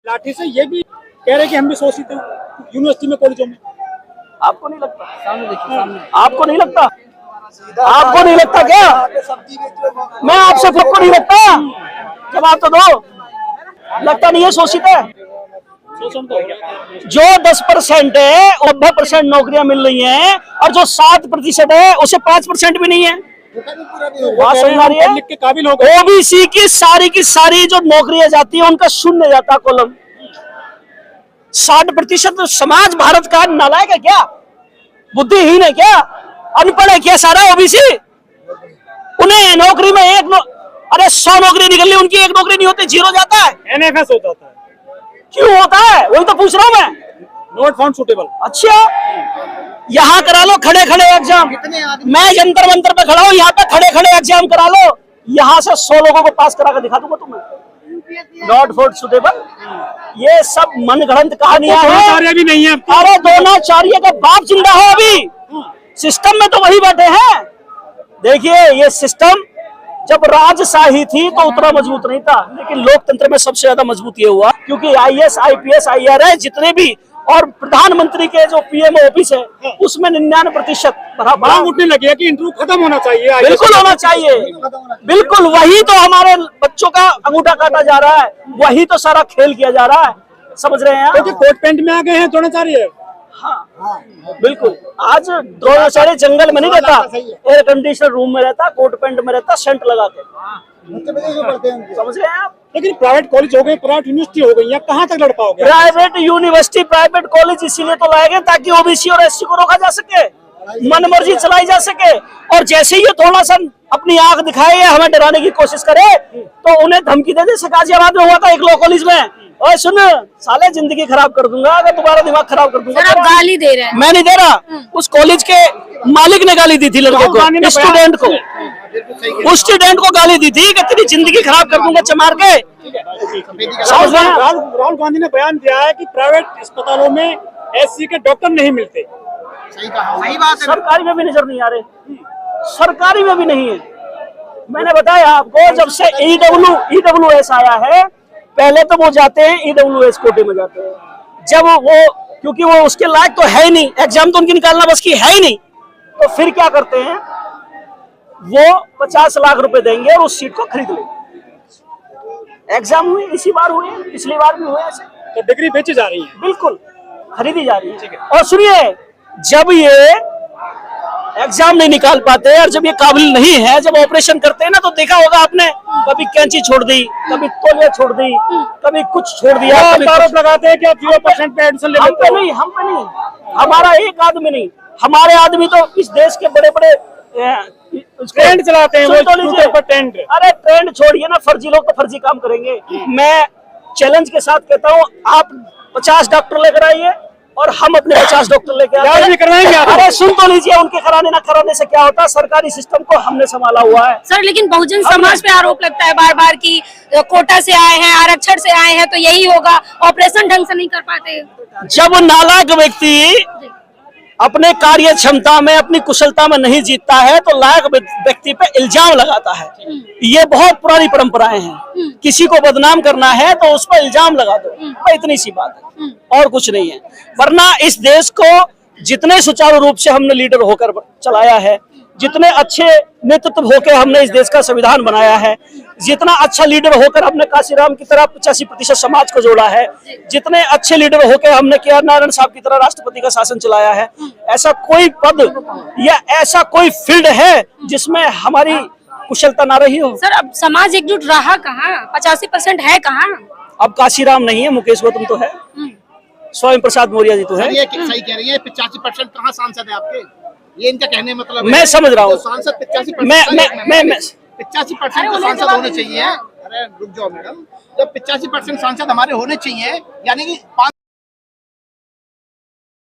लाठी से ये भी कह रहे कि हम भी शोषित हैं यूनिवर्सिटी में, कॉलेजों में। आपको नहीं लगता? सामने देखिए, सामने। आपको नहीं लगता? आपको नहीं लगता क्या? मैं आपसे सबको नहीं लगता? जवाब तो दो। लगता नहीं है शोषित है? जो 10% है 90% नौकरियां मिल रही हैं और जो 7% है उसे 5% भी नहीं है। बात समझ आ रही है? ओबीसी की सारी जो नौकरियां जाती है उनका शून्य जाता है कॉलम। 60% समाज भारत का नालायक है क्या? बुद्धिहीन है क्या? अनपढ़ है क्या सारा ओबीसी? उन्हें नौकरी में अरे 100 नौकरी निकल ली, उनकी एक नौकरी नहीं होती, जीरो जाता है। एनएफएस होता है। क्यों होता है? वही तो पूछ रहा हूं मैं। Not found suitable. अच्छा, यहाँ करा लो खड़े खड़े एग्जाम। मैं जंतर मंतर पे खड़ा हूँ, यहाँ पे खड़े खड़े एग्जाम करा लो। यहाँ से 100 लोगों को पास करा कर दिखा दूंगा तुम्हें। Not for suitable. ये सब मनगढ़ंत कहानियां हैं। भी नहीं है। अरे द्रोणाचार्य का बाप जिंदा है अभी, सिस्टम में तो वही बैठे हैं। देखिए ये सिस्टम जब राजशाही थी तो उतना मजबूत नहीं था, लेकिन लोकतंत्र में सबसे ज्यादा मजबूत ये हुआ क्योंकि आईएएस आईपीएस आईआरएस जितने भी और प्रधानमंत्री के जो पीएम ऑफिस है उसमें 99% मांग उठने लगी है कि इंटरव्यू खत्म होना चाहिए। बिल्कुल होना चाहिए, बिल्कुल। वही तो हमारे बच्चों का अंगूठा काटा जा रहा है, वही तो सारा खेल किया जा रहा है। समझ रहे हैं? तो कोट पैंट में आ गए हैं द्रोणाचार्य। हाँ बिल्कुल। आज द्रोणाचार्य जंगल में नहीं रहता, एयर कंडीशनर रूम में रहता, कोट पैंट में रहता, सेंट लगा के। समझ रहे हैं आप? लेकिन प्राइवेट कॉलेज हो गए, प्राइवेट यूनिवर्सिटी हो गई, कहाँ तक लड़ पाओगे? प्राइवेट यूनिवर्सिटी प्राइवेट कॉलेज इसीलिए तो लाए गए ताकि ओबीसी और एससी को रोका जा सके, मनमर्जी चलाई जा सके। और जैसे ही ये थोड़ा सा अपनी आंख दिखाए या हमें डराने की कोशिश करे तो उन्हें धमकी दे, जैसे गाजियाबाद में हुआ था एक लॉ कॉलेज में। और सुन साले, जिंदगी खराब कर दूंगा अगर तुम्हारा दिमाग खराब कर दूंगा। सर आप गाली दे रहे हैं। मैं नहीं दे रहा, उस कॉलेज के मालिक ने गाली दी थी लड़के को, स्टूडेंट को। उस स्टूडेंट को गाली दी थी कि तेरी जिंदगी खराब कर दूंगा चमार के। राहुल गांधी ने बयान दिया है कि प्राइवेट अस्पतालों में एससी के डॉक्टर नहीं मिलते। सही कहा, सही बात है। सरकारी में भी नजर नहीं आ रहे, सरकारी में भी नहीं है। मैंने बताया आपको, जब से ईडब्ल्यूएस आया है, पहले तो वो जाते हैं ईडब्ल्यूएस कोटे में जाते हैं। जब वो क्योंकि वो उसके लायक तो है ही नहीं, एग्जाम तो उनकी निकालना बस की है ही नहीं, तो फिर क्या करते हैं, वो 50 लाख रुपए देंगे और उस सीट को खरीद लेंगे। एग्जाम हुए, इसी बार हुए, पिछली बार भी हुए ऐसे। तो डिग्री बेची जा रही है, बिल्कुल खरीदी जा रही है। और सुनिए, जब ये एग्जाम नहीं निकाल पाते और जब ये काबिल नहीं है, जब ऑपरेशन करते हैं ना, तो देखा होगा आपने, कभी कैंची छोड़ दी, कभी तौलिया छोड़ दी, कभी कुछ छोड़ दिया। आरोप लगाते हैं कि आप 0% पे एडमिशन ले लेते हो। हम पे नहीं, हमारा एक आदमी नहीं, हमारे आदमी तो इस देश के बड़े बड़े ट्रेंड चलाते हैं। अरे ट्रेंड छोड़िए ना, फर्जी लोग तो फर्जी काम करेंगे। मैं चैलेंज के साथ कहता हूँ, आप 50 डॉक्टर लेकर आइए और हम अपने 50 डॉक्टर लेके आते हैं। अरे सुन तो लीजिए, उनके कराने ना कराने से क्या होता है, सरकारी सिस्टम को हमने संभाला हुआ है। सर लेकिन बहुजन समाज पे आरोप लगता है बार बार कि कोटा से आए हैं, आरक्षण से आए हैं, तो यही होगा, ऑपरेशन ढंग से नहीं कर पाते। जब नालायक व्यक्ति अपने कार्य क्षमता में, अपनी कुशलता में नहीं जीतता है तो लायक व्यक्ति पे इल्जाम लगाता है। ये बहुत पुरानी परंपराएं हैं। किसी को बदनाम करना है तो उस पर इल्जाम लगा दो, इतनी सी बात है, और कुछ नहीं है। वरना इस देश को जितने सुचारू रूप से हमने लीडर होकर चलाया है, जितने अच्छे नेतृत्व होकर हमने इस देश का संविधान बनाया है, जितना अच्छा लीडर होकर हमने काशीराम की तरह 85% समाज को जोड़ा है, जितने अच्छे लीडर होकर हमने KR नारायण साहब की तरह राष्ट्रपति का शासन चलाया है, ऐसा कोई पद या ऐसा कोई फील्ड है जिसमें हमारी कुशलता ना रही हो। सर अब समाज एकजुट रहा कहाँ? 85% है कहाँ? अब काशीराम नहीं है, मुकेश गौतम तो है, स्वयं प्रसाद मौर्य जी तो है। ये सही कह रही है, 85% कहाँ सांसद है आपके? ये इनका कहने मतलब मैं समझ रहा हूँ, सांसद 85% मैं 85% सांसद होने चाहिए। अरे रुक जाओ मैडम, जब 85% सांसद हमारे होने चाहिए, यानी कि